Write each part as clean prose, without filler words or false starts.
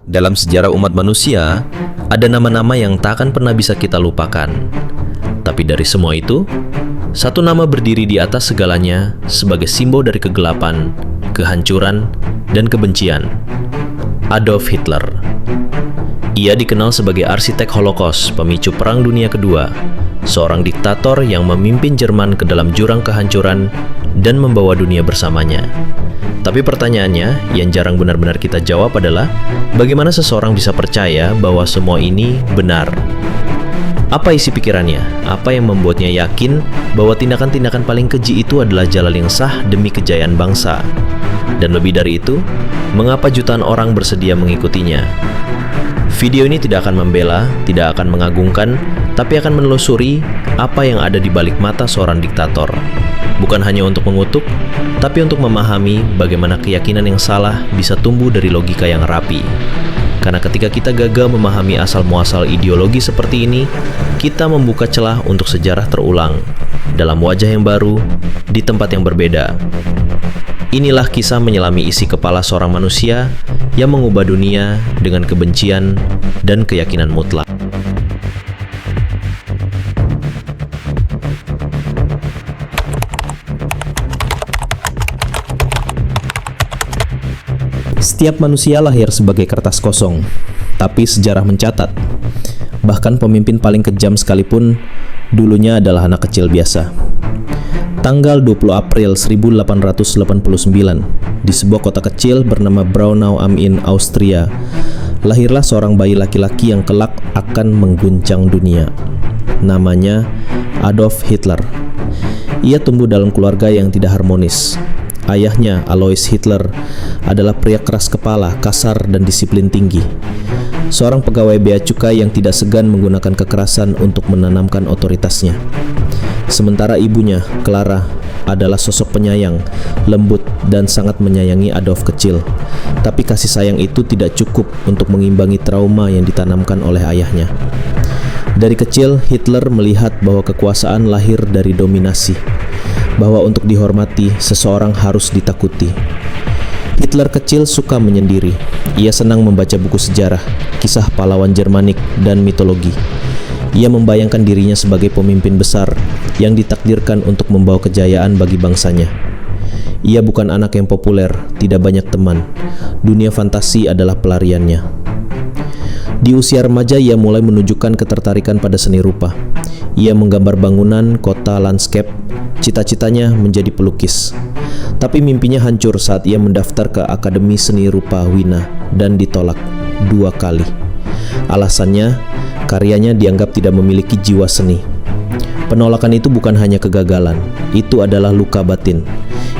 Dalam sejarah umat manusia, ada nama-nama yang tak akan pernah bisa kita lupakan. Tapi dari semua itu, satu nama berdiri di atas segalanya sebagai simbol dari kegelapan, kehancuran, dan kebencian. Adolf Hitler. Ia dikenal sebagai arsitek Holocaust, pemicu Perang Dunia Kedua, seorang diktator yang memimpin Jerman ke dalam jurang kehancuran dan membawa dunia bersamanya. Tapi pertanyaannya yang jarang benar-benar kita jawab adalah, bagaimana seseorang bisa percaya bahwa semua ini benar? Apa isi pikirannya? Apa yang membuatnya yakin bahwa tindakan-tindakan paling keji itu adalah jalan yang sah demi kejayaan bangsa? Dan lebih dari itu, mengapa jutaan orang bersedia mengikutinya? Video ini tidak akan membela, tidak akan mengagungkan, tapi akan menelusuri apa yang ada di balik mata seorang diktator. Bukan hanya untuk mengutuk, tapi untuk memahami bagaimana keyakinan yang salah bisa tumbuh dari logika yang rapi. Karena ketika kita gagal memahami asal-muasal ideologi seperti ini, kita membuka celah untuk sejarah terulang, dalam wajah yang baru, di tempat yang berbeda. Inilah kisah menyelami isi kepala seorang manusia yang mengubah dunia dengan kebencian dan keyakinan mutlak. Setiap manusia lahir sebagai kertas kosong, tapi sejarah mencatat. Bahkan pemimpin paling kejam sekalipun dulunya adalah anak kecil biasa. Tanggal 20 April 1889, di sebuah kota kecil bernama Braunau am Inn, Austria, lahirlah seorang bayi laki-laki yang kelak akan mengguncang dunia. Namanya Adolf Hitler. Ia tumbuh dalam keluarga yang tidak harmonis. Ayahnya, Alois Hitler, adalah pria keras kepala, kasar, dan disiplin tinggi. Seorang pegawai bea cukai yang tidak segan menggunakan kekerasan untuk menanamkan otoritasnya. Sementara ibunya, Clara, adalah sosok penyayang, lembut, dan sangat menyayangi Adolf kecil. Tapi kasih sayang itu tidak cukup untuk mengimbangi trauma yang ditanamkan oleh ayahnya. Dari kecil, Hitler melihat bahwa kekuasaan lahir dari dominasi, bahwa untuk dihormati, seseorang harus ditakuti. Hitler kecil suka menyendiri. Ia senang membaca buku sejarah, kisah pahlawan Jermanik, dan mitologi. Ia membayangkan dirinya sebagai pemimpin besar yang ditakdirkan untuk membawa kejayaan bagi bangsanya. Ia bukan anak yang populer, tidak banyak teman. Dunia fantasi adalah pelariannya. Di usia remaja, ia mulai menunjukkan ketertarikan pada seni rupa. Ia menggambar bangunan, kota, landscape. Cita-citanya menjadi pelukis. Tapi mimpinya hancur saat ia mendaftar ke Akademi Seni Rupa Wina dan ditolak 2 kali. Alasannya, karyanya dianggap tidak memiliki jiwa seni. Penolakan itu bukan hanya kegagalan, itu adalah luka batin.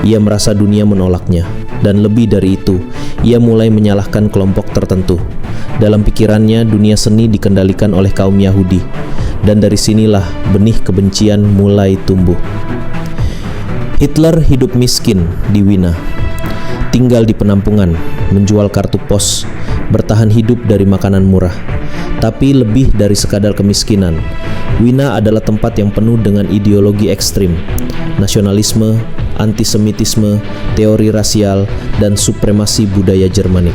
Ia merasa dunia menolaknya, dan lebih dari itu, ia mulai menyalahkan kelompok tertentu. Dalam pikirannya, dunia seni dikendalikan oleh kaum Yahudi, dan dari sinilah benih kebencian mulai tumbuh. Hitler hidup miskin di Wina, tinggal di penampungan, menjual kartu pos, bertahan hidup dari makanan murah. Tapi lebih dari sekadar kemiskinan, Wina adalah tempat yang penuh dengan ideologi ekstrim, nasionalisme, antisemitisme, teori rasial, dan supremasi budaya Jermanik.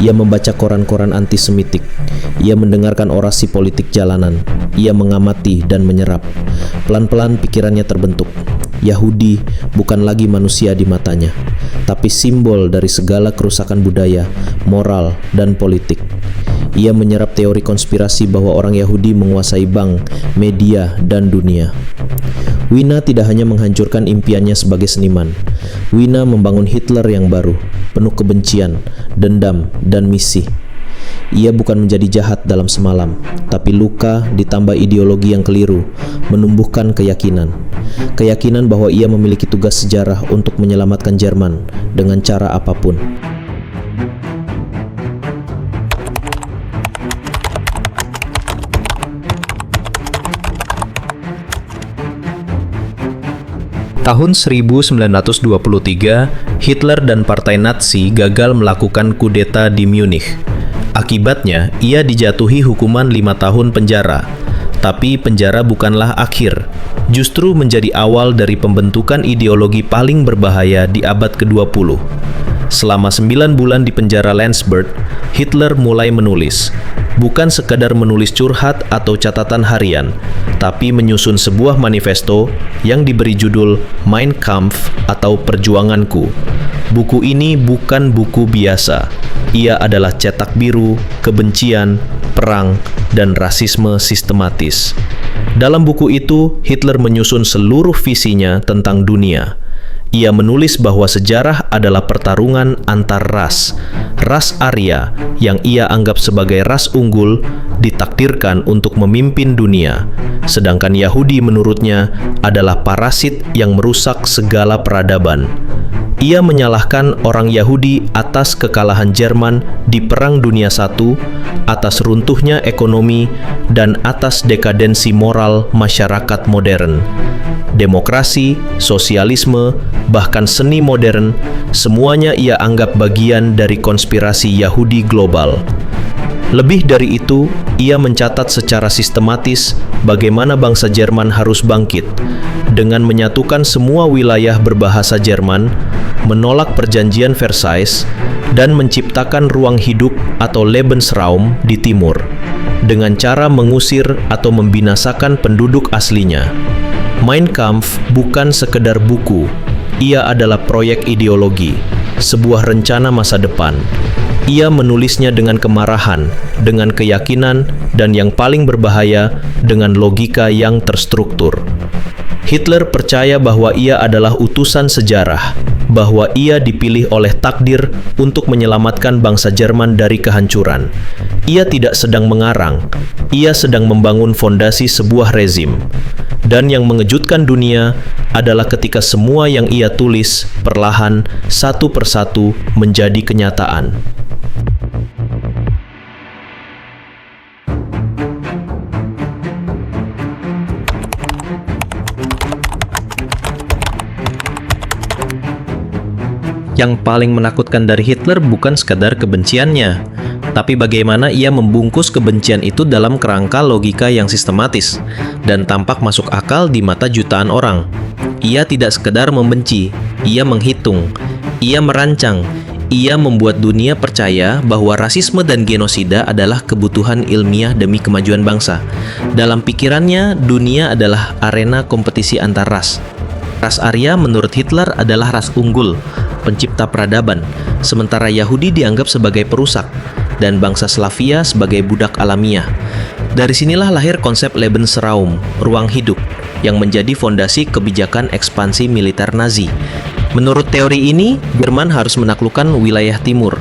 Ia membaca koran-koran antisemitik. Ia mendengarkan orasi politik jalanan. Ia mengamati dan menyerap. Pelan-pelan pikirannya terbentuk. Yahudi bukan lagi manusia di matanya, tapi simbol dari segala kerusakan budaya, moral, dan politik. Ia menyerap teori konspirasi bahwa orang Yahudi menguasai bank, media, dan dunia. Wina tidak hanya menghancurkan impiannya sebagai seniman. Wina membangun Hitler yang baru, penuh kebencian, dendam, dan misi. Ia bukan menjadi jahat dalam semalam, tapi luka ditambah ideologi yang keliru, menumbuhkan keyakinan. Keyakinan bahwa ia memiliki tugas sejarah untuk menyelamatkan Jerman dengan cara apapun. Tahun 1923, Hitler dan Partai Nazi gagal melakukan kudeta di Munich. Akibatnya, ia dijatuhi hukuman 5 tahun penjara. Tapi penjara bukanlah akhir, justru menjadi awal dari pembentukan ideologi paling berbahaya di abad ke-20. Selama 9 bulan di penjara Landsberg, Hitler mulai menulis. Bukan sekadar menulis curhat atau catatan harian, tapi menyusun sebuah manifesto yang diberi judul Mein Kampf atau Perjuanganku. Buku ini bukan buku biasa. Ia adalah cetak biru, kebencian, perang, dan rasisme sistematis. Dalam buku itu, Hitler menyusun seluruh visinya tentang dunia. Ia menulis bahwa sejarah adalah pertarungan antar ras. Ras Arya, yang ia anggap sebagai ras unggul, ditakdirkan untuk memimpin dunia. Sedangkan Yahudi menurutnya adalah parasit yang merusak segala peradaban. Ia menyalahkan orang Yahudi atas kekalahan Jerman di Perang Dunia I, atas runtuhnya ekonomi, dan atas dekadensi moral masyarakat modern. Demokrasi, sosialisme, bahkan seni modern, semuanya ia anggap bagian dari konspirasi Yahudi global. Lebih dari itu, ia mencatat secara sistematis bagaimana bangsa Jerman harus bangkit dengan menyatukan semua wilayah berbahasa Jerman, menolak perjanjian Versailles, dan menciptakan ruang hidup atau Lebensraum di timur dengan cara mengusir atau membinasakan penduduk aslinya. Mein Kampf bukan sekedar buku, ia adalah proyek ideologi, sebuah rencana masa depan. Ia menulisnya dengan kemarahan, dengan keyakinan, dan yang paling berbahaya, dengan logika yang terstruktur. Hitler percaya bahwa ia adalah utusan sejarah, bahwa ia dipilih oleh takdir untuk menyelamatkan bangsa Jerman dari kehancuran. Ia tidak sedang mengarang, ia sedang membangun fondasi sebuah rezim. Dan yang mengejutkan dunia adalah ketika semua yang ia tulis perlahan satu persatu menjadi kenyataan. Yang paling menakutkan dari Hitler bukan sekadar kebenciannya, tapi bagaimana ia membungkus kebencian itu dalam kerangka logika yang sistematis dan tampak masuk akal di mata jutaan orang. Ia tidak sekedar membenci, ia menghitung, ia merancang, ia membuat dunia percaya bahwa rasisme dan genosida adalah kebutuhan ilmiah demi kemajuan bangsa. Dalam pikirannya, dunia adalah arena kompetisi antar ras. Ras Arya menurut Hitler adalah ras unggul, pencipta peradaban, sementara Yahudi dianggap sebagai perusak, dan bangsa Slavia sebagai budak alamiah. Dari sinilah lahir konsep Lebensraum, ruang hidup, yang menjadi fondasi kebijakan ekspansi militer Nazi. Menurut teori ini, Jerman harus menaklukkan wilayah timur,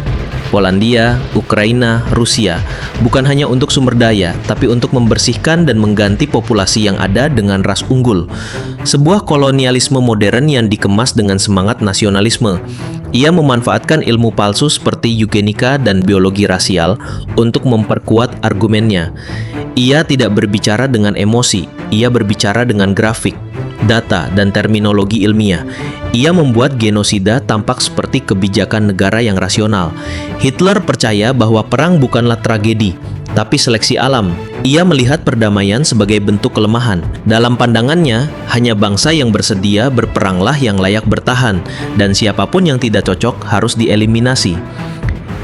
Polandia, Ukraina, Rusia, bukan hanya untuk sumber daya, tapi untuk membersihkan dan mengganti populasi yang ada dengan ras unggul. Sebuah kolonialisme modern yang dikemas dengan semangat nasionalisme. Ia memanfaatkan ilmu palsu seperti eugenika dan biologi rasial untuk memperkuat argumennya. Ia tidak berbicara dengan emosi, ia berbicara dengan grafik, data, dan terminologi ilmiah. Ia membuat genosida tampak seperti kebijakan negara yang rasional. Hitler percaya bahwa perang bukanlah tragedi, tapi seleksi alam. Ia melihat perdamaian sebagai bentuk kelemahan. Dalam pandangannya, hanya bangsa yang bersedia berperanglah yang layak bertahan, dan siapapun yang tidak cocok harus dieliminasi.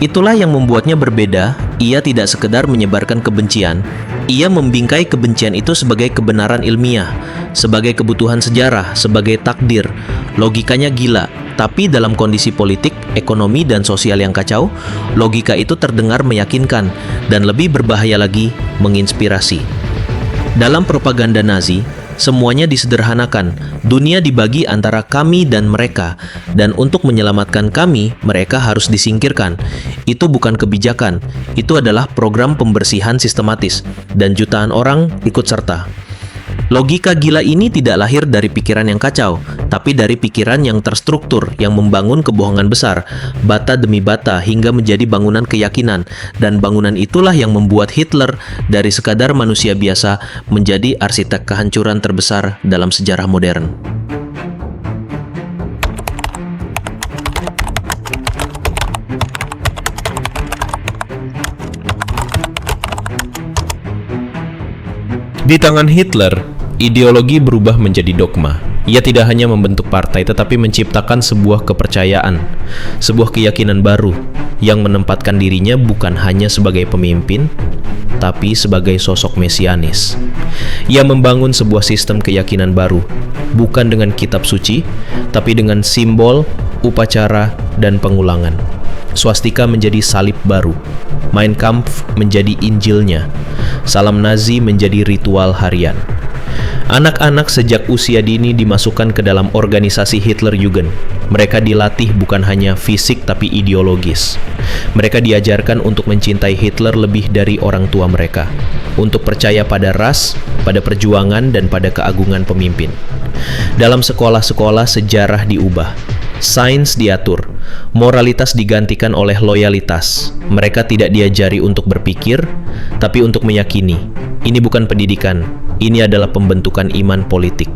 Itulah yang membuatnya berbeda. Ia tidak sekedar menyebarkan kebencian, ia membingkai kebencian itu sebagai kebenaran ilmiah, sebagai kebutuhan sejarah, sebagai takdir. Logikanya gila, tapi dalam kondisi politik, ekonomi, dan sosial yang kacau, logika itu terdengar meyakinkan, dan lebih berbahaya lagi, menginspirasi. Dalam propaganda Nazi, semuanya disederhanakan. Dunia dibagi antara kami dan mereka, dan untuk menyelamatkan kami, mereka harus disingkirkan. Itu bukan kebijakan, itu adalah program pembersihan sistematis, dan jutaan orang ikut serta. Logika gila ini tidak lahir dari pikiran yang kacau, tapi dari pikiran yang terstruktur, yang membangun kebohongan besar, bata demi bata, hingga menjadi bangunan keyakinan. Dan bangunan itulah yang membuat Hitler dari sekadar manusia biasa menjadi arsitek kehancuran terbesar dalam sejarah modern. Di tangan Hitler, ideologi berubah menjadi dogma. Ia tidak hanya membentuk partai tetapi menciptakan sebuah kepercayaan, sebuah keyakinan baru yang menempatkan dirinya bukan hanya sebagai pemimpin, tapi sebagai sosok mesianis. Ia membangun sebuah sistem keyakinan baru, bukan dengan kitab suci, tapi dengan simbol, upacara, dan pengulangan. Swastika menjadi salib baru, Mein Kampf menjadi Injilnya, salam Nazi menjadi ritual harian. Anak-anak sejak usia dini dimasukkan ke dalam organisasi Hitlerjugend. Mereka dilatih bukan hanya fisik tapi ideologis. Mereka diajarkan untuk mencintai Hitler lebih dari orang tua mereka, untuk percaya pada ras, pada perjuangan, dan pada keagungan pemimpin. Dalam sekolah-sekolah sejarah diubah, sains diatur, moralitas digantikan oleh loyalitas. Mereka tidak diajari untuk berpikir, tapi untuk meyakini. Ini bukan pendidikan, ini adalah pembentukan iman politik.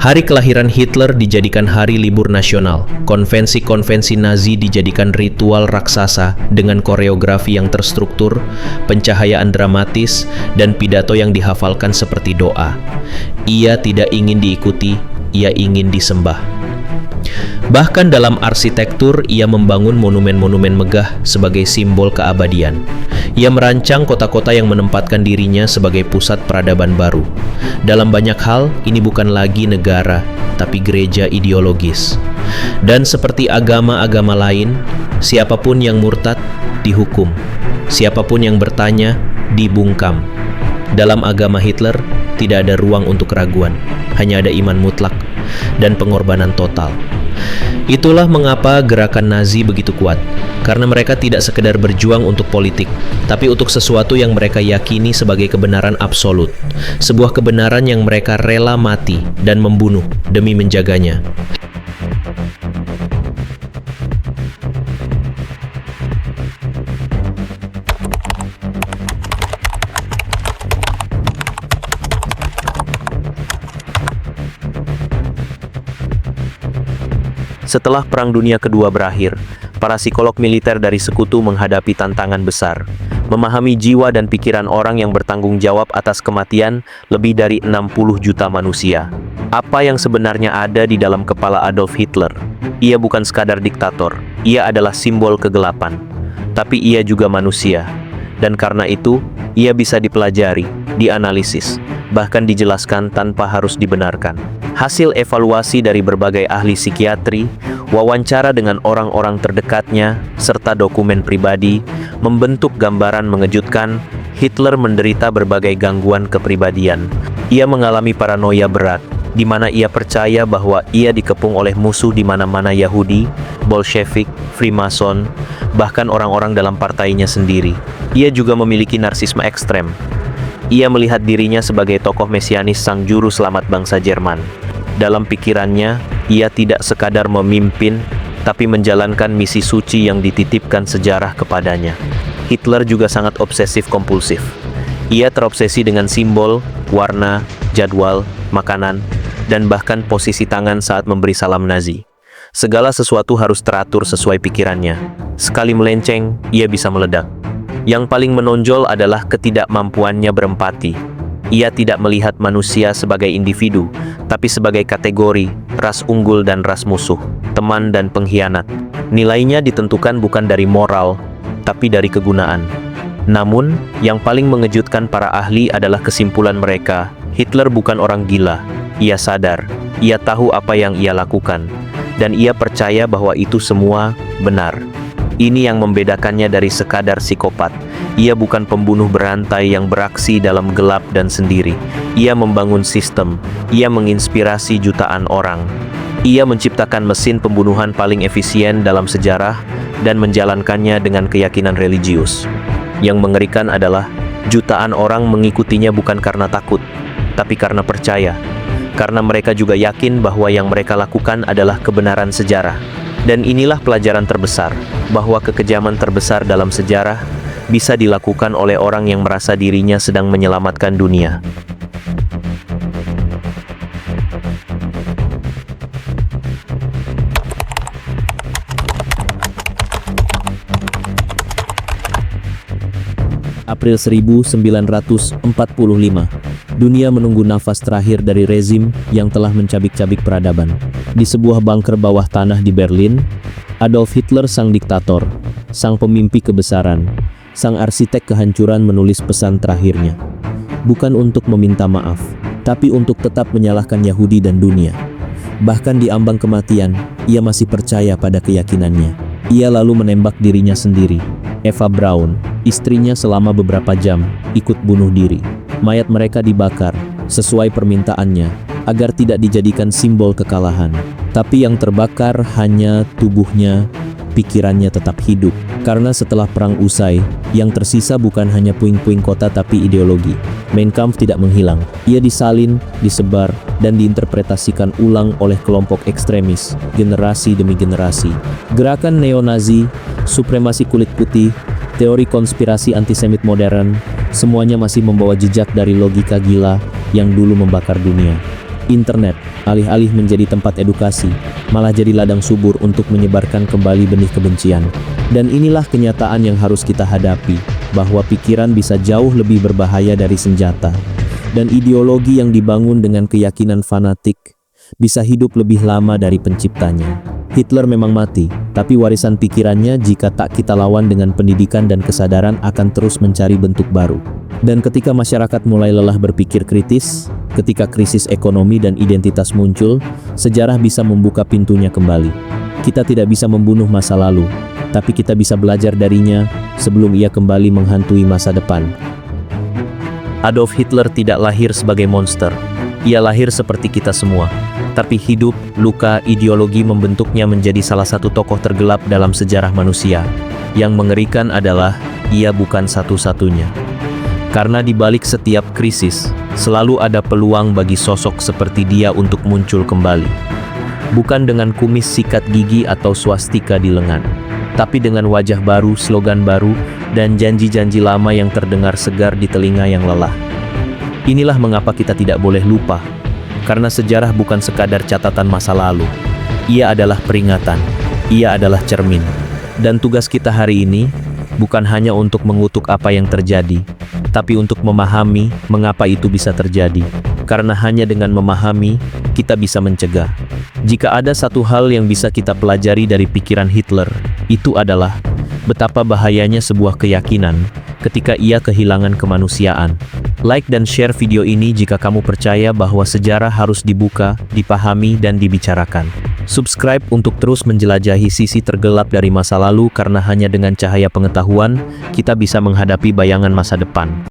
Hari kelahiran Hitler dijadikan hari libur nasional. Konvensi-konvensi Nazi dijadikan ritual raksasa dengan koreografi yang terstruktur, pencahayaan dramatis, dan pidato yang dihafalkan seperti doa. Ia tidak ingin diikuti, ia ingin disembah. Bahkan dalam arsitektur, ia membangun monumen-monumen megah sebagai simbol keabadian. Ia merancang kota-kota yang menempatkan dirinya sebagai pusat peradaban baru. Dalam banyak hal, ini bukan lagi negara, tapi gereja ideologis. Dan seperti agama-agama lain, siapapun yang murtad dihukum. Siapapun yang bertanya dibungkam. Dalam agama Hitler, tidak ada ruang untuk keraguan. Hanya ada iman mutlak dan pengorbanan total. Itulah mengapa gerakan Nazi begitu kuat, karena mereka tidak sekedar berjuang untuk politik, tapi untuk sesuatu yang mereka yakini sebagai kebenaran absolut, sebuah kebenaran yang mereka rela mati dan membunuh demi menjaganya. Setelah Perang Dunia Kedua berakhir, para psikolog militer dari sekutu menghadapi tantangan besar, memahami jiwa dan pikiran orang yang bertanggung jawab atas kematian lebih dari 60 juta manusia. Apa yang sebenarnya ada di dalam kepala Adolf Hitler? Ia bukan sekadar diktator, ia adalah simbol kegelapan. Tapi ia juga manusia, dan karena itu, ia bisa dipelajari, dianalisis, bahkan dijelaskan tanpa harus dibenarkan. Hasil evaluasi dari berbagai ahli psikiatri, wawancara dengan orang-orang terdekatnya, serta dokumen pribadi, membentuk gambaran mengejutkan. Hitler menderita berbagai gangguan kepribadian. Ia mengalami paranoia berat, di mana ia percaya bahwa ia dikepung oleh musuh di mana-mana Yahudi, Bolshevik, Freemason, bahkan orang-orang dalam partainya sendiri. Ia juga memiliki narsisme ekstrem. Ia melihat dirinya sebagai tokoh mesianis sang juru selamat bangsa Jerman. Dalam pikirannya, ia tidak sekadar memimpin, tapi menjalankan misi suci yang dititipkan sejarah kepadanya. Hitler juga sangat obsesif-kompulsif. Ia terobsesi dengan simbol, warna, jadwal, makanan, dan bahkan posisi tangan saat memberi salam Nazi. Segala sesuatu harus teratur sesuai pikirannya. Sekali melenceng, ia bisa meledak. Yang paling menonjol adalah ketidakmampuannya berempati. Ia tidak melihat manusia sebagai individu, tapi sebagai kategori, ras unggul dan ras musuh, teman dan pengkhianat. Nilainya ditentukan bukan dari moral, tapi dari kegunaan. Namun, yang paling mengejutkan para ahli adalah kesimpulan mereka. Hitler bukan orang gila. Ia sadar, ia tahu apa yang ia lakukan, dan ia percaya bahwa itu semua benar. Ini yang membedakannya dari sekadar psikopat. Ia bukan pembunuh berantai yang beraksi dalam gelap dan sendiri. Ia membangun sistem. Ia menginspirasi jutaan orang. Ia menciptakan mesin pembunuhan paling efisien dalam sejarah dan menjalankannya dengan keyakinan religius. Yang mengerikan adalah jutaan orang mengikutinya bukan karena takut, tapi karena percaya. Karena mereka juga yakin bahwa yang mereka lakukan adalah kebenaran sejarah. Dan inilah pelajaran terbesar, bahwa kekejaman terbesar dalam sejarah bisa dilakukan oleh orang yang merasa dirinya sedang menyelamatkan dunia. April 1945, Dunia menunggu nafas terakhir dari rezim yang telah mencabik-cabik peradaban. Di sebuah bunker bawah tanah di Berlin, Adolf Hitler, sang diktator, sang pemimpi kebesaran, sang arsitek kehancuran, menulis pesan terakhirnya. Bukan untuk meminta maaf, tapi untuk tetap menyalahkan Yahudi dan dunia. Bahkan di ambang kematian, ia masih percaya pada keyakinannya. Ia lalu menembak dirinya sendiri. Eva Braun, istrinya, selama beberapa jam, ikut bunuh diri. Mayat mereka dibakar, sesuai permintaannya, agar tidak dijadikan simbol kekalahan. Tapi yang terbakar hanya tubuhnya, pikirannya tetap hidup. Karena setelah perang usai, yang tersisa bukan hanya puing-puing kota tapi ideologi. Mein Kampf tidak menghilang. Ia disalin, disebar, dan diinterpretasikan ulang oleh kelompok ekstremis, generasi demi generasi. Gerakan neo-Nazi, supremasi kulit putih, teori konspirasi antisemit modern, semuanya masih membawa jejak dari logika gila yang dulu membakar dunia. Internet, alih-alih menjadi tempat edukasi, malah jadi ladang subur untuk menyebarkan kembali benih kebencian. Dan inilah kenyataan yang harus kita hadapi, bahwa pikiran bisa jauh lebih berbahaya dari senjata. Dan ideologi yang dibangun dengan keyakinan fanatik bisa hidup lebih lama dari penciptanya. Hitler memang mati, tapi warisan pikirannya, jika tak kita lawan dengan pendidikan dan kesadaran, akan terus mencari bentuk baru. Dan ketika masyarakat mulai lelah berpikir kritis, ketika krisis ekonomi dan identitas muncul, sejarah bisa membuka pintunya kembali. Kita tidak bisa membunuh masa lalu, tapi kita bisa belajar darinya sebelum ia kembali menghantui masa depan. Adolf Hitler tidak lahir sebagai monster. Ia lahir seperti kita semua. Tapi hidup, luka, ideologi membentuknya menjadi salah satu tokoh tergelap dalam sejarah manusia. Yang mengerikan adalah, ia bukan satu-satunya. Karena di balik setiap krisis, selalu ada peluang bagi sosok seperti dia untuk muncul kembali. Bukan dengan kumis sikat gigi atau swastika di lengan, tapi dengan wajah baru, slogan baru, dan janji-janji lama yang terdengar segar di telinga yang lelah. Inilah mengapa kita tidak boleh lupa. Karena sejarah bukan sekadar catatan masa lalu. Ia adalah peringatan. Ia adalah cermin. Dan tugas kita hari ini bukan hanya untuk mengutuk apa yang terjadi, tapi untuk memahami mengapa itu bisa terjadi. Karena hanya dengan memahami, kita bisa mencegah. Jika ada satu hal yang bisa kita pelajari dari pikiran Hitler, itu adalah betapa bahayanya sebuah keyakinan ketika ia kehilangan kemanusiaan. Like dan share video ini jika kamu percaya bahwa sejarah harus dibuka, dipahami, dan dibicarakan. Subscribe untuk terus menjelajahi sisi tergelap dari masa lalu, karena hanya dengan cahaya pengetahuan, kita bisa menghadapi bayangan masa depan.